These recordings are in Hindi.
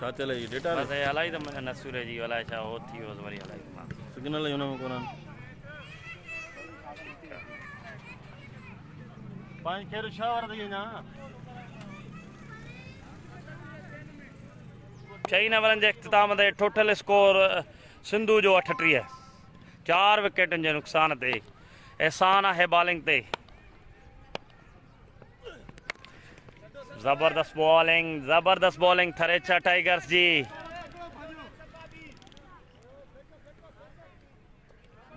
छा चले जी डेटा बस हलाई तो नसूर जी अलाए छा हो थी वियो वरी हलाई मां सिग्नल ही हुनमें कोन पांच खेर छा वरदी ना 6 नंबरनि जे इख़्तिताम ते टोटल स्कोर सिंधु जो 38 4 विकेटनि जे नुक़सान ते एहसान आहे बॉलिंग ते ज़बरदस्त बॉलिंग थरेचा टाइगर्स जी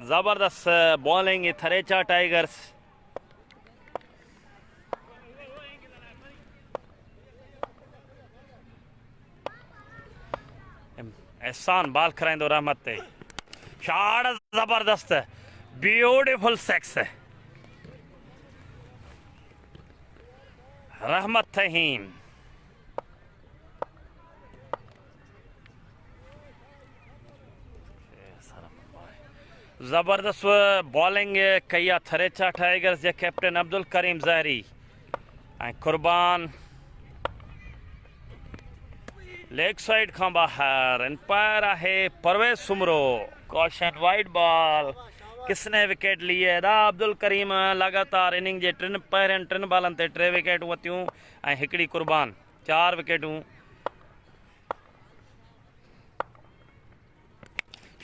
ज़बरदस्त बॉलिंग थरेचा टाइगर्स एहसान बाल कराइंदो रहमत ते शाड़ ज़बरदस्त ब्यूटीफुल सेक्स रहमत तहीम ज़बरदस्त बॉलिंग कई आहे थरेचा टाइगर्स जे कैप्टन अब्दुल करीम ज़हरी ऐं कुर्बान लेग साइड खां ॿाहिरि एम्पायर आहे Parvez Soomro caution wide ball किसने विकेट लिए अदा अब्दुल करीम लगातार इनिंग जे पहिरियनि 3 बॉलनि ते 3 विकेटूं वरितियूं ऐं हिकिड़ी कुर्बान 4 विकेटूं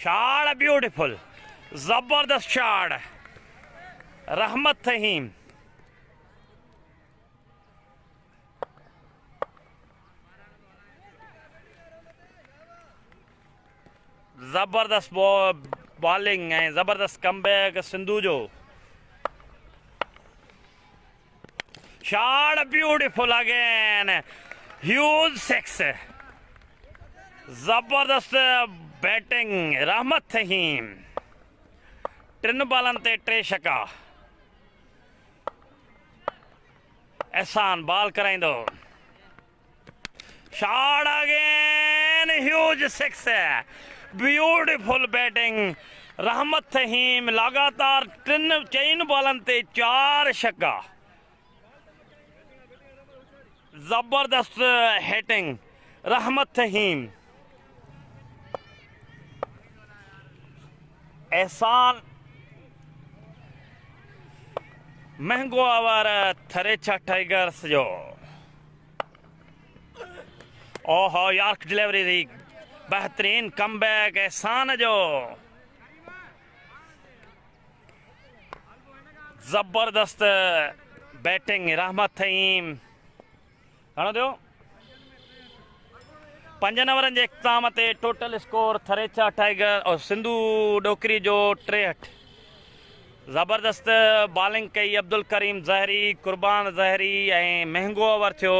शाड़ ब्यूटीफुल ज़बरदस्त शाड़ रहमत तहीम ज़बरदस्त बॉलिंग ऐं ज़बरदस्त कमबैक सिंधु जो शाड़ ब्यूटीफुल अगेन ह्यूज सिक्स ज़बरदस्त बैटिंग रहमत तहीम 3 बॉलनि ते 3 छक्का एहसान बॉल कराइंदो शाड़ again huge six beautiful batting Rahmat Tahim लगातार 4 बॉलनि ते 4 छक्का ज़बरदस्त हिटिंग रहमत तहीम एहसान महंगो ओवर थरेचा टाइगर्स जो ओहो यार्क डिलीवरी थी बेहतरीन कमबैक एहसान जो ज़बरदस्त बैटिंग रहमत तहीम घणो थियो 5 नंबरनि जे इख़्तिताम ते टोटल स्कोर थरेचा टाइगर और सिंधु डोकरी जो 63 ज़बरदस्त बॉलिंग कई अब्दुल करीम ज़हरी कुर्बान ज़हरी ऐं महंगो ओवर थियो